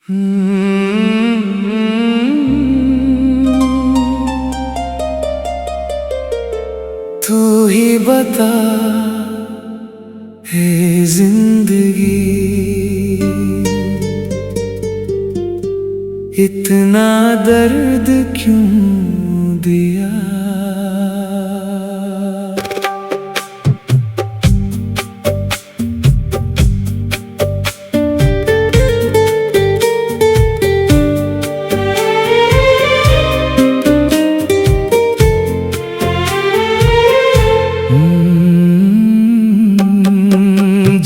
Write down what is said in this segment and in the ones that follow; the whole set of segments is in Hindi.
तू ही बता है जिंदगी, इतना दर्द क्यों दिया।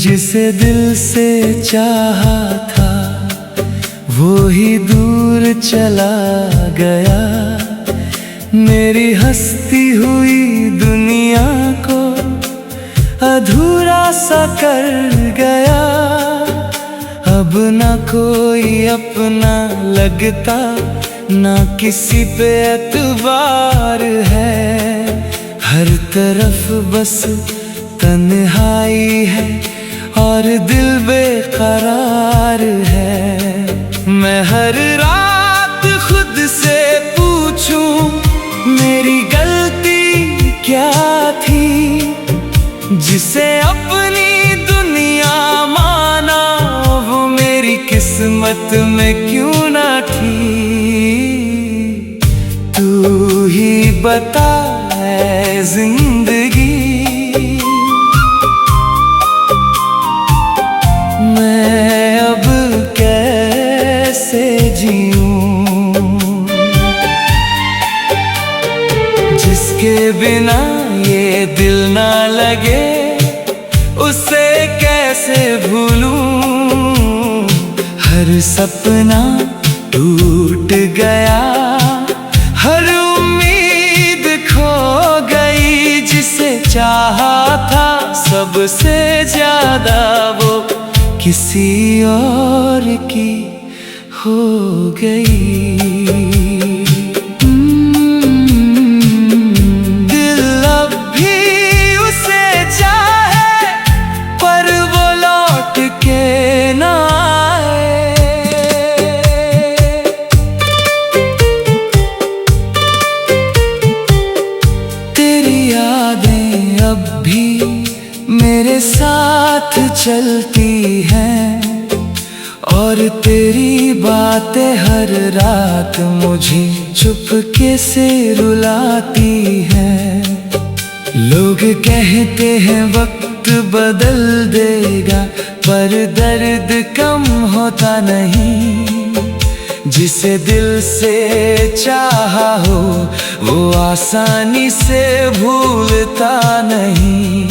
जिसे दिल से चाहा था वो ही दूर चला गया। मेरी हंसती हुई दुनिया को अधूरा सा कर गया। अब ना कोई अपना लगता, ना किसी पे एतबार है। हर तरफ बस तन्हाई है और दिल बेकरार है। मैं हर रात खुद से पूछूं मेरी गलती क्या थी, जिसे अपनी दुनिया माना वो मेरी किस्मत में क्यों ना थी। तू ही बता है जिंदगी, मैं अब कैसे जीऊं, जिसके बिना ये दिल ना लगे उसे कैसे भूलूं। हर सपना टूट गया, हर उम्मीद खो गई। जिसे चाहा था सबसे ज्यादा वो किसी और की हो गई। दिल अब भी उसे चाहे पर वो लौट के ना आए। तेरी यादें अब भी मेरे साथ चलती हैं और तेरी बातें हर रात मुझे चुपके से रुलाती हैं। लोग कहते हैं वक्त बदल देगा पर दर्द कम होता नहीं। जिसे दिल से चाहा हो वो आसानी से भूलता नहीं।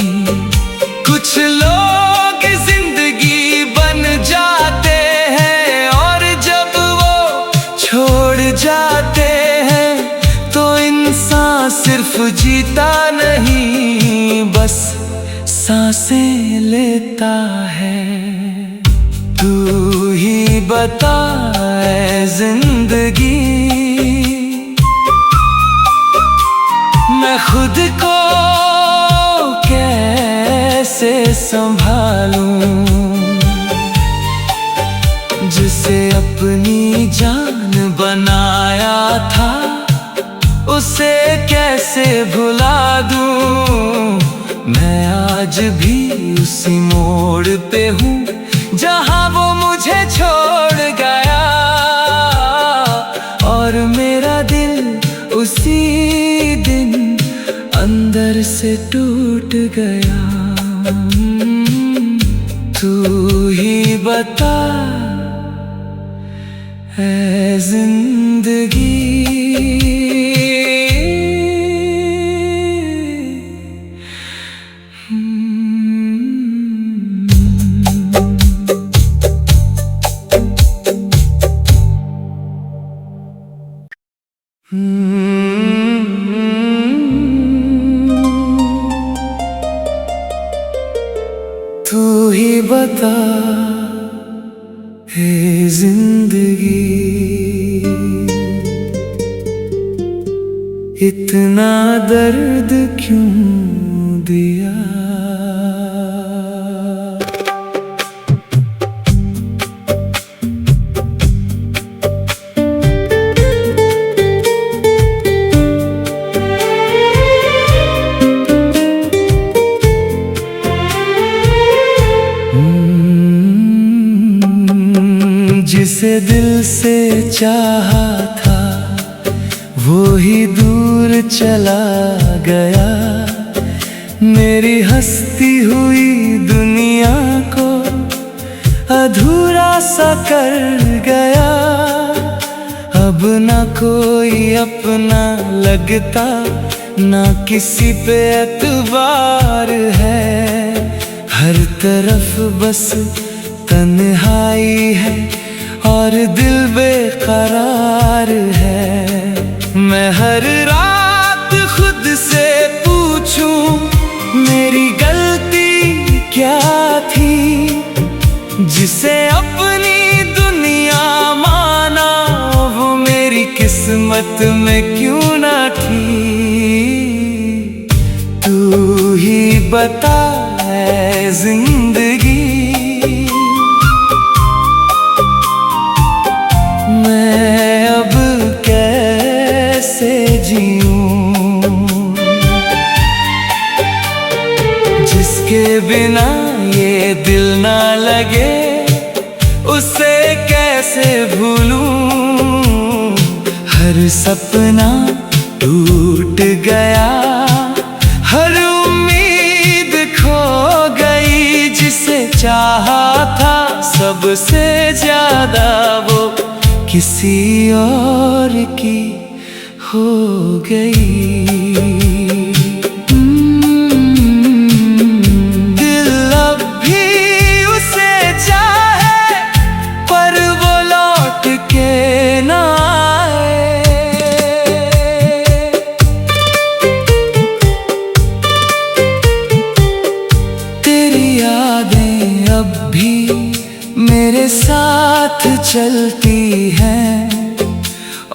कुछ लोग जिंदगी बन जाते हैं और जब वो छोड़ जाते हैं तो इंसान सिर्फ जीता नहीं बस सांसें लेता है। तू ही बता है जिंदगी, मैं खुद को कैसे संभालूं, जिसे अपनी जान बनाया था उसे कैसे भुला दूं। मैं आज भी उसी मोड़ पे हूँ जहाँ वो मुझे छोड़ गया और मेरा दिल उसी दिन अंदर से टूट गया। तू ही बता है जिंदगी, तू ही बता है जिंदगी, इतना दर्द क्यों दिया। जिसे दिल से चाहा था वो ही दूर चला गया। मेरी हंसती हुई दुनिया को अधूरा सा कर गया। अब ना कोई अपना लगता, ना किसी पे एतबार है। हर तरफ बस तन्हाई है और दिल बेकरार है। मैं हर रात खुद से पूछूं मेरी गलती क्या थी, जिसे अपनी दुनिया माना वो मेरी किस्मत में क्यों ना थी। तू ही बता है जिंदगी, मैं अब कैसे जीऊं, जिसके बिना ये दिल ना लगे उसे कैसे भूलूं। हर सपना टूट गया, हर उम्मीद खो गई। जिसे चाहा था सबसे ज्यादा वो किसी और की हो गई। दिल अब भी उसे चाहे पर वो लौट के ना आए। तेरी यादें अब भी मेरे साथ चलती हैं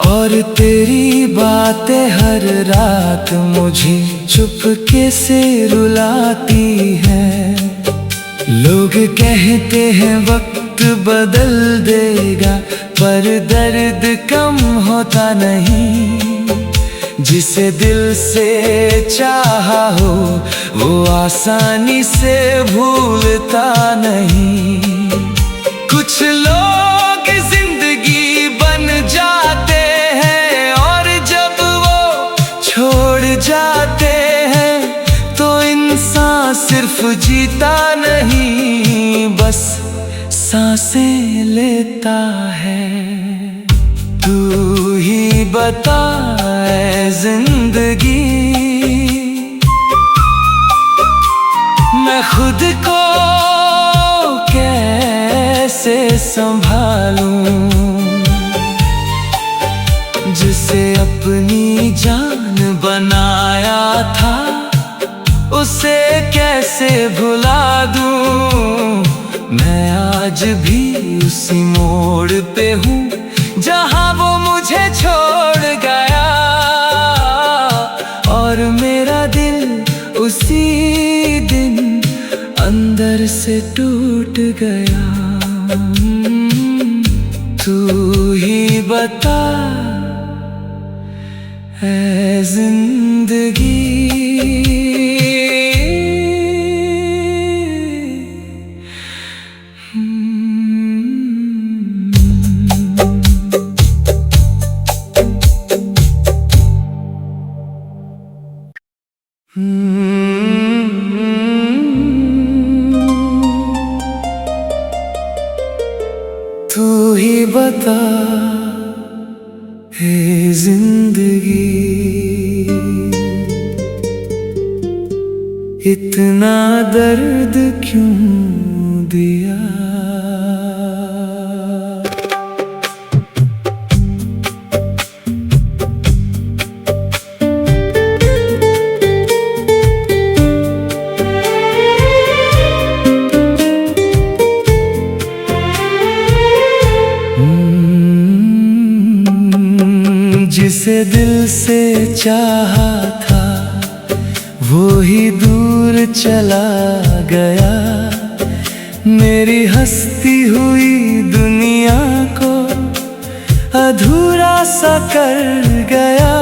और तेरी बातें हर रात मुझे चुपके से रुलाती हैं। लोग कहते हैं वक्त बदल देगा पर दर्द कम होता नहीं। जिसे दिल से चाहा हो वो आसानी से भूलता नहीं। कुछ लोग जिंदगी बन जाते हैं और जब वो छोड़ जाते हैं तो इंसान सिर्फ जीता नहीं बस सांसें लेता है। तू ही बता है जिंदगी, मैं खुद को कैसे संभालूं, जिसे अपनी जान बनाया था उसे कैसे भुला दूं। मैं आज भी उसी मोड़ पे हूँ जहाँ वो मुझे छोड़ गया और मेरा दिल उसी दिन अंदर से टूट गया। तू ही बता है जिंदगी, तू ही बता है जिंदगी, इतना दर्द क्यों दिया। जिसे दिल से चाहा था वो ही दूर चला गया। मेरी हंसती हुई दुनिया को अधूरा सा कर गया।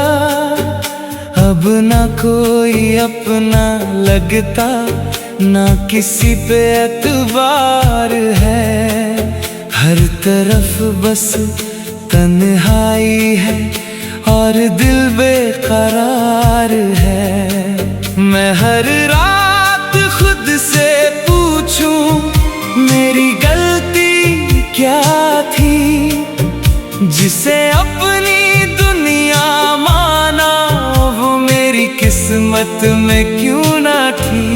अब ना कोई अपना लगता, ना किसी पे एतबार है। हर तरफ बस तन्हाई है और दिल बेकरार है। मैं हर रात खुद से पूछूं मेरी गलती क्या थी, जिसे अपनी दुनिया माना वो मेरी किस्मत में क्यों ना थी।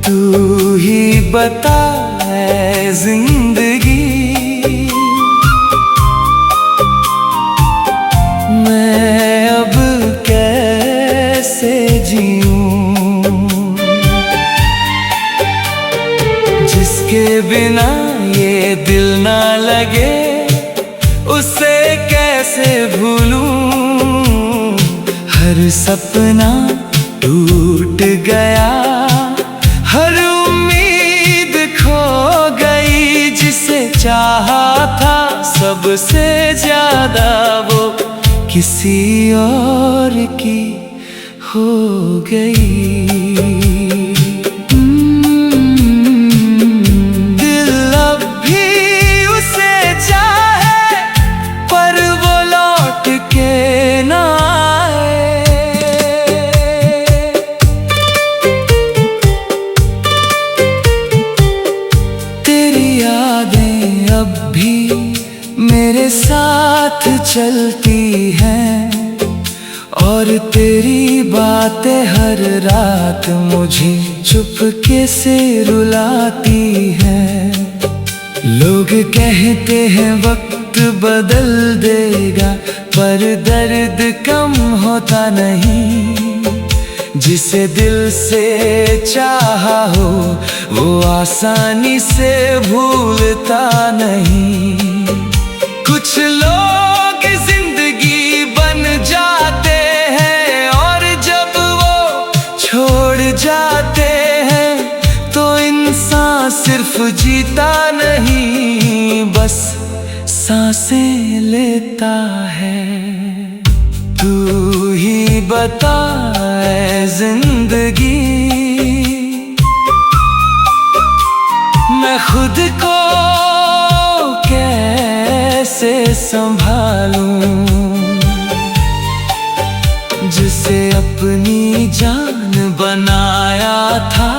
तू ही बता है जिंदगी मैं अब कैसे जीऊं, जिसके बिना ये दिल ना लगे उसे कैसे भूलूं। हर सपना टूट गया, हर उम्मीद खो गई, जिसे चाहा था सबसे ज्यादा वो किसी और की हो गई। दिल अब भी उसे चाहे पर वो लौट के ना आए। तेरी यादें अब भी मेरे साथ चलती हैं और तेरी बातें हर रात मुझे चुपके से रुलाती हैं। लोग कहते हैं वक्त बदल देगा पर दर्द कम होता नहीं। जिसे दिल से चाहा हो वो आसानी से भूलता नहीं। कुछ लोग जिंदगी बन जाते हैं और जब वो छोड़ जाते हैं तो इंसान सिर्फ जीता नहीं बस सांसें लेता है। तू ही बता है जिंदगी मैं खुद को कैसे संभालूं, जिसे अपनी जान बनाया था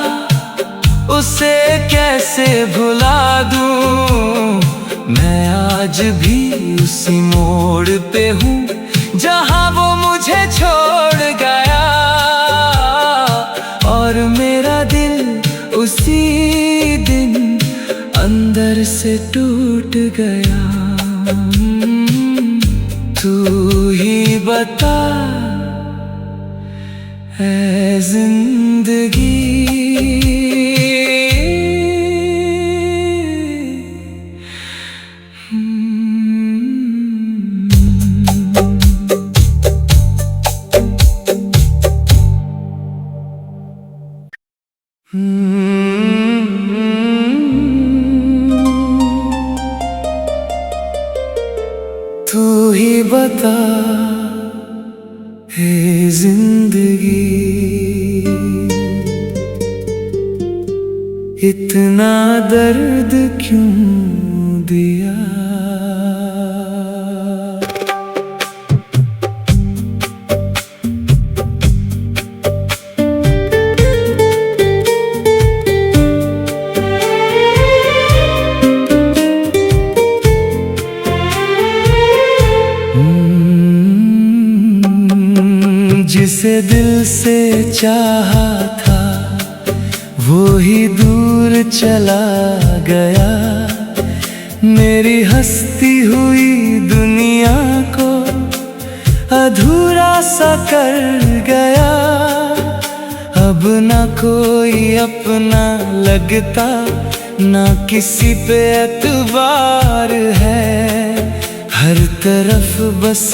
उसे कैसे भुला दूं। मैं आज भी उसी मोड़ पे हूँ जहाँ वो मुझे छोड़ गया और मेरा दिल उसी दिन अंदर से टूट गया। तू ही बता है जिंदगी तू ही बता है जिंदगी इतना दर्द क्यों दिया। जिसे दिल से चाहा था वो ही दूर चला गया। मेरी हंसती हुई दुनिया को अधूरा सा कर गया। अब ना कोई अपना लगता ना किसी पे एतबार है। हर तरफ बस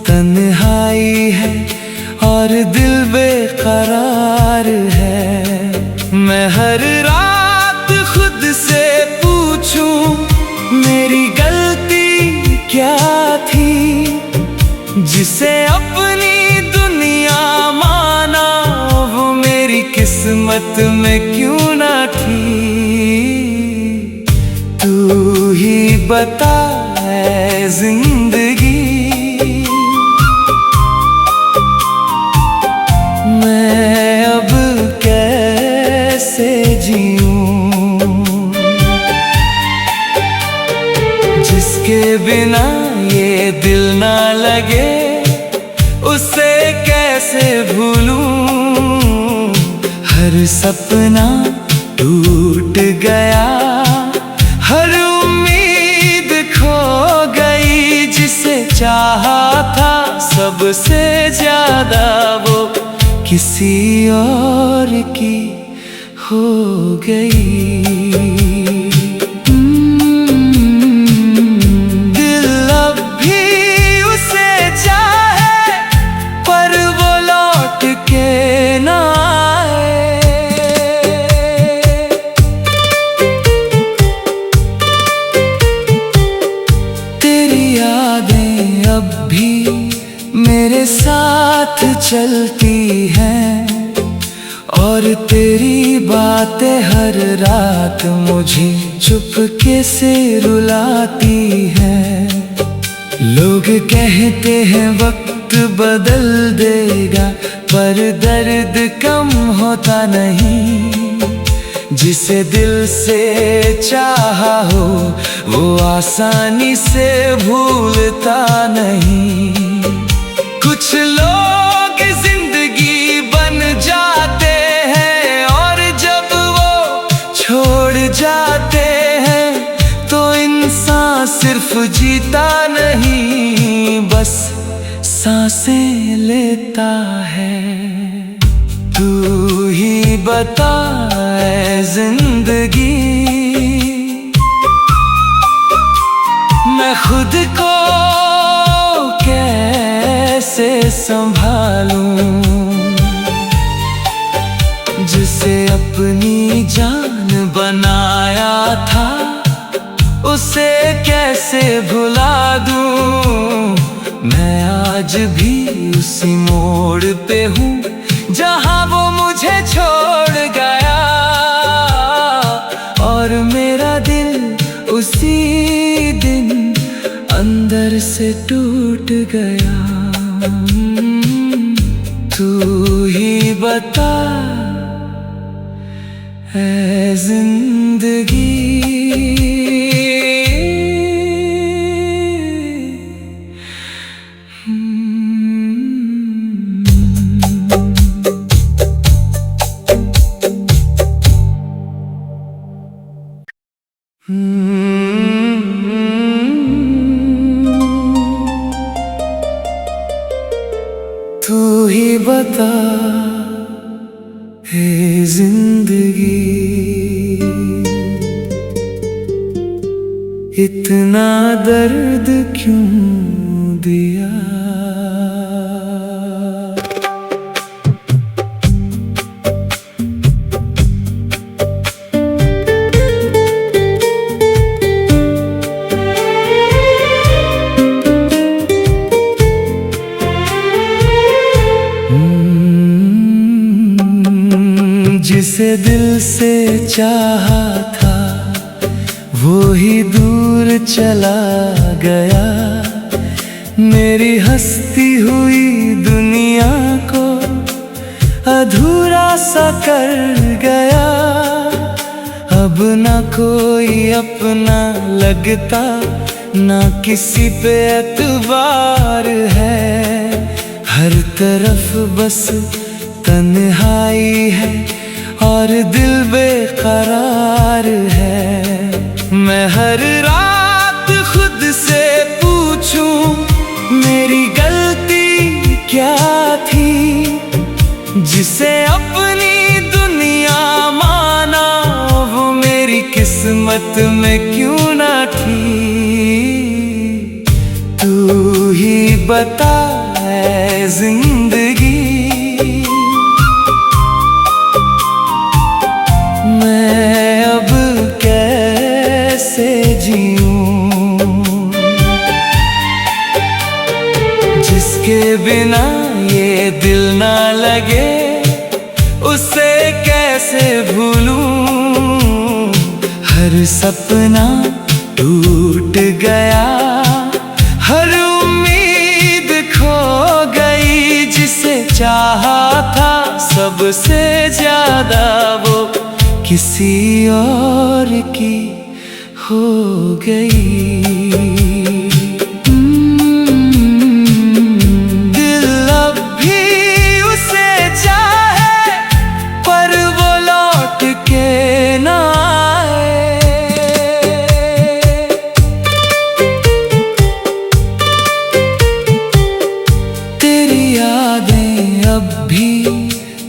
तन्हाई है और दिल बेकरार है। मैं हर रात खुद से पूछूं मेरी गलती क्या थी, जिसे अपनी दुनिया माना वो मेरी किस्मत में क्यों ना थी। तू तू ही बता है जिंदगी, मैं अब कैसे जीऊं, जिसके बिना ये दिल ना लगे उसे कैसे भूलूं। हर सपना टूट गया, हर उम्मीद खो गई, जिसे चाहा था सबसे ज्यादा वो किसी और की हो गई। दिल अब भी उसे चाहे पर वो लौट के ना आए। तेरी यादें अब भी मेरे साथ चलती हैं, और तेरी बातें हर रात मुझे चुपके से रुलाती हैं। लोग कहते हैं वक्त बदल देगा, पर दर्द कम होता नहीं। जिसे दिल से चाहा हो वो आसानी से भूलता नहीं। कुछ लोग जिंदगी बन जाते हैं, और जब वो छोड़ जाते हैं तो इंसान सिर्फ जीता नहीं, बस सांसें लेता है। तू ही बता है जिंदगी, मैं खुद को कैसे संभालूं, जिसे अपनी जान बनाया था उसे कैसे भुला दूं। मैं आज भी उसी मोड़ पे हूँ जहाँ वो मुझे छोड़ गया, और मेरा दिल उसी दिन अंदर से टूट गया। तू ही बता है जिंदगी, तू ही बता है जिंदगी, इतना दर्द क्यों दिया। जिसे दिल से चाहा था वो ही दूर चला गया, मेरी हंसती हुई दुनिया को अधूरा सा कर गया। अब ना कोई अपना लगता, ना किसी पे एतबार है, हर तरफ बस तन्हाई है और दिल बेकरार है। मैं हर रात खुद से पूछूं मेरी गलती क्या थी, जिसे अपनी दुनिया माना वो मेरी किस्मत में क्यों ना थी। तू ही बता है जिंदगी, मैं अब कैसे जीऊं, जिसके बिना ये दिल ना लगे उसे कैसे भूलूं। हर सपना टूट गया, हर उम्मीद खो गई। जिसे चाहा था सबसे ज्यादा, वो किसी और की हो गई।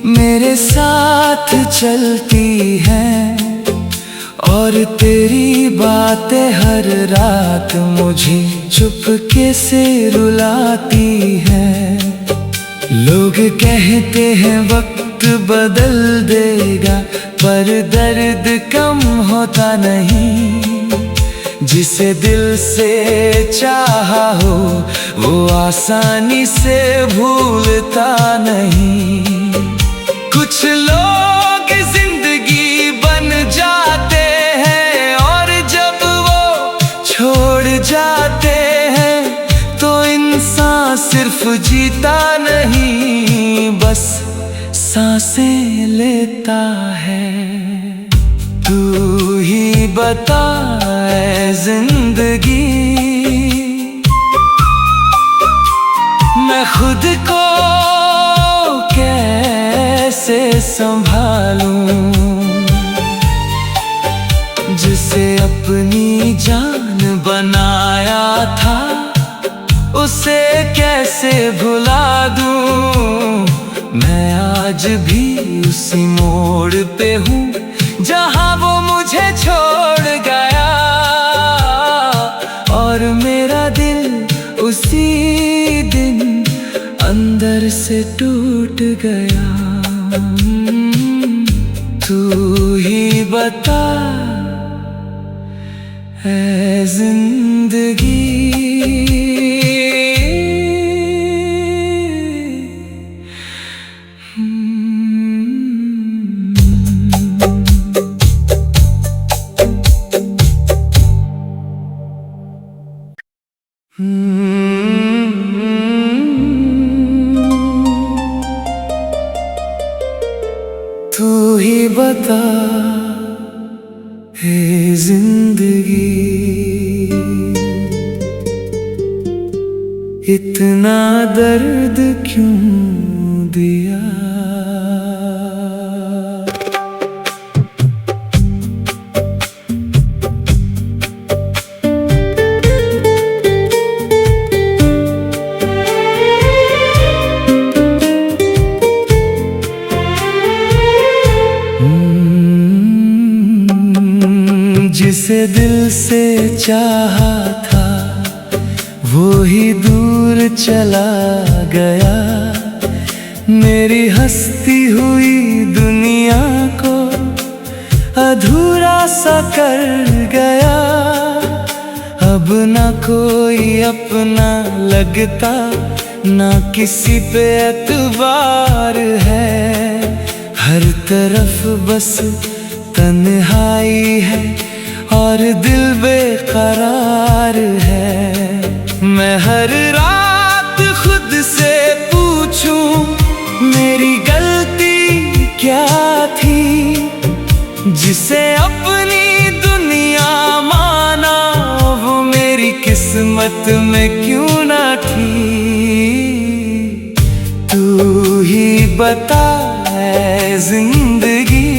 मेरे साथ चलती हैं और तेरी बातें हर रात मुझे चुपके से रुलाती हैं। लोग कहते हैं वक्त बदल देगा, पर दर्द कम होता नहीं। जिसे दिल से चाहा हो वो आसानी से भूलता नहीं। कुछ लोग जिंदगी बन जाते हैं और जब वो छोड़ जाते हैं तो इंसान सिर्फ जीता नहीं, बस सांसें लेता है। तू ही बता ऐ जिंदगी, मैं खुद को कैसे संभालूं। जिसे अपनी जान बनाया था उसे कैसे भुला दूं। मैं आज भी उसी मोड़ पे हूँ जहाँ वो मुझे छोड़ गया, और मेरा दिल उसी दिन अंदर से टूट गया। तू ही बता ऐ जिंदगी, तू ही बता है जिंदगी, इतना दर्द क्यों दिया। जिसे दिल से चाहा था वो ही दूर चला गया। मेरी हंसती हुई दुनिया को अधूरा सा कर गया। अब ना कोई अपना लगता, ना किसी पे एतबार है। हर तरफ बस तन्हाई है और दिल बेकरार है। मैं हर रात खुद से पूछूं मेरी गलती क्या थी। जिसे अपनी दुनिया माना वो मेरी किस्मत में क्यों ना थी। तू ही बता ऐ जिंदगी,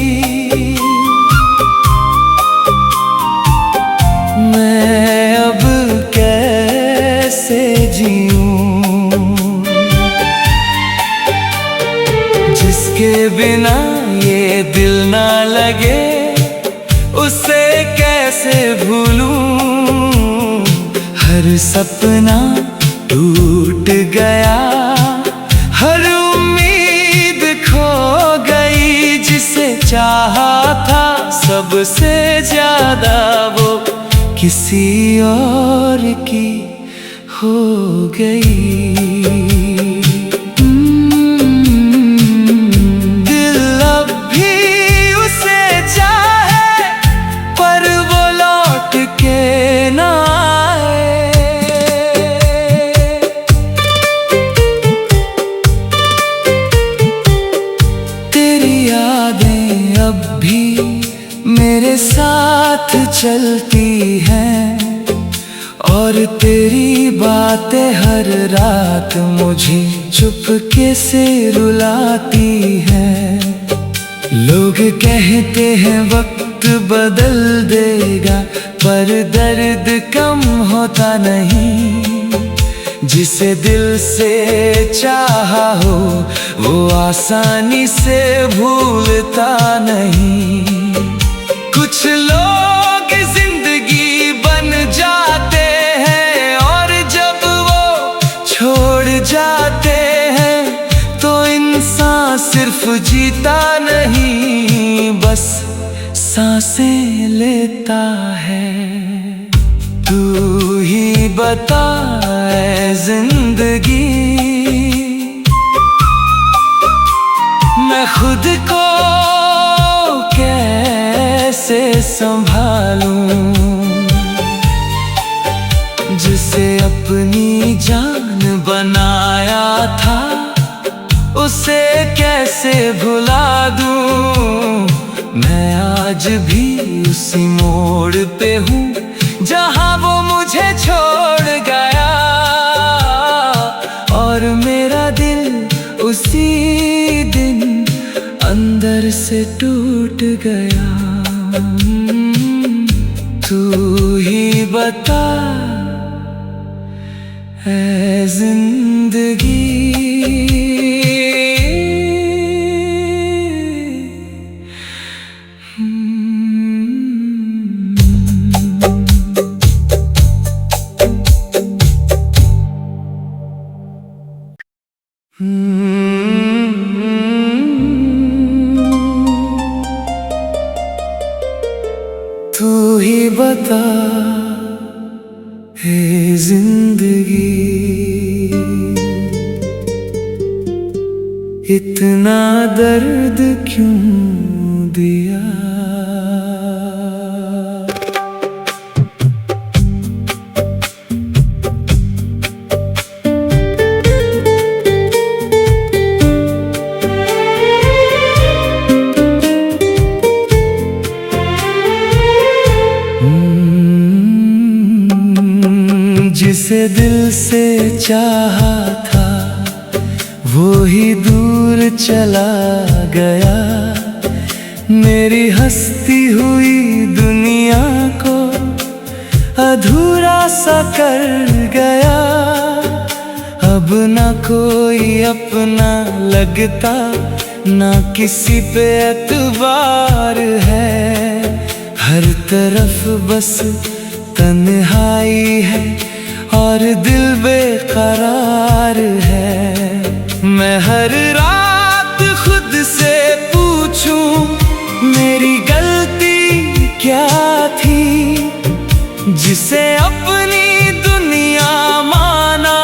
मैं अब कैसे जीऊं। जिसके बिना ये दिल ना लगे उसे कैसे भूलूं। हर सपना टूट गया, हर उम्मीद खो गई। जिसे चाहा था सबसे ज्यादा वो किसी और की हो गई। दिल अब भी उसे चाहे पर वो लौट के चलती हैं और तेरी बातें हर रात मुझे चुपके से रुलाती हैं। लोग कहते हैं वक्त बदल देगा, पर दर्द कम होता नहीं। जिसे दिल से चाहा हो वो आसानी से भूलता नहीं। कुछ लोग जिंदगी बन जाते हैं और जब वो छोड़ जाते हैं तो इंसान सिर्फ जीता नहीं, बस सांसें लेता है। तू ही बता ऐ जिंदगी, मैं खुद को कैसे संभालूं। जिसे अपनी जान बनाया था उसे कैसे भुला दूं। मैं आज भी उसी मोड़ पे हूँ जहाँ वो मुझे छोड़ गया, और मेरा दिल उसी दिन अंदर से टूट गया। तू ही बता ऐ जिंदगी, तू ही बता है जिंदगी, इतना दर्द क्यों दिया। जिसे दिल से चाहा था वो ही दूर चला गया। मेरी हंसती हुई दुनिया को अधूरा सा कर गया। अब ना कोई अपना लगता, ना किसी पे एतबार है। हर तरफ बस तन्हाई है और दिल बेकरार है। मैं हर रात खुद से पूछूं मेरी गलती क्या थी। जिसे अपनी दुनिया माना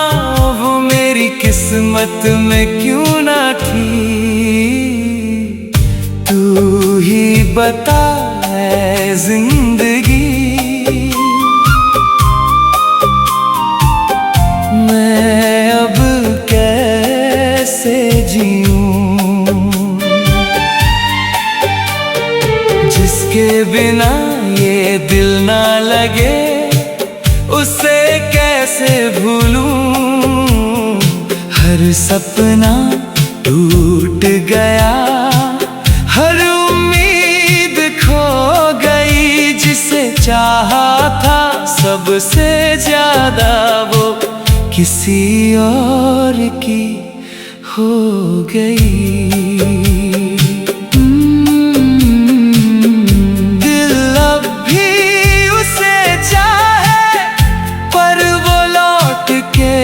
वो मेरी किस्मत में क्यों ना थी। तू ही बता ऐ जिंदगी, मैं अब कैसे जीऊं। जिसके बिना ये दिल ना लगे उसे कैसे भूलूं। हर सपना टूट गया, हर उम्मीद खो गई। जिसे चाहा था सबसे ज्यादा वो किसी और की हो गई। दिल अब भी उसे चाहे पर वो लौट के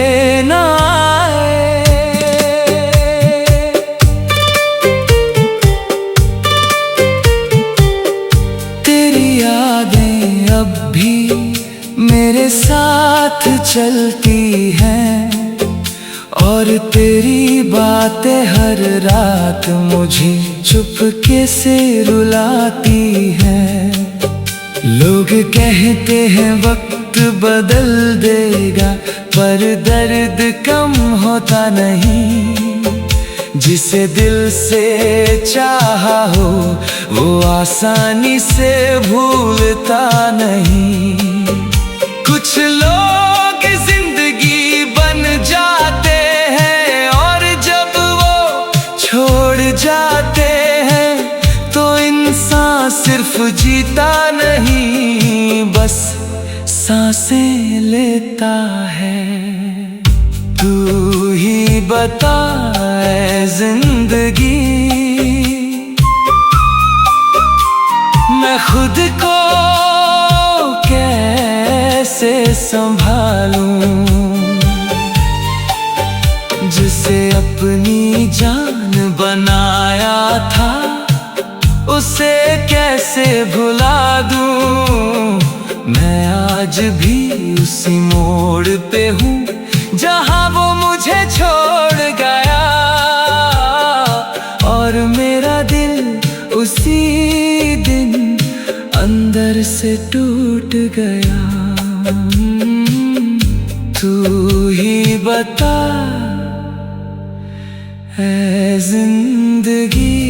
ना आए। तेरी यादें अब भी मेरे साथ चलती हैं और तेरी बातें हर रात मुझे चुपके से रुलाती हैं। लोग कहते हैं वक्त बदल देगा, पर दर्द कम होता नहीं। जिसे दिल से चाहा हो वो आसानी से भूलता नहीं। कुछ लोग जिंदगी बन जाते हैं और जब वो छोड़ जाते हैं तो इंसान सिर्फ जीता नहीं बस सांसें लेता है। तू ही बता ऐ जिंदगी मैं खुद को कैसे संभालूं, जिसे अपनी जान बनाया था उसे कैसे भुला दूं। मैं आज भी उसी मोड़ पे हूँ जहाँ वो मुझे छोड़ गया और मेरा दिल उसी दिन अंदर से टूट गया। तू ही बता ऐ जिंदगी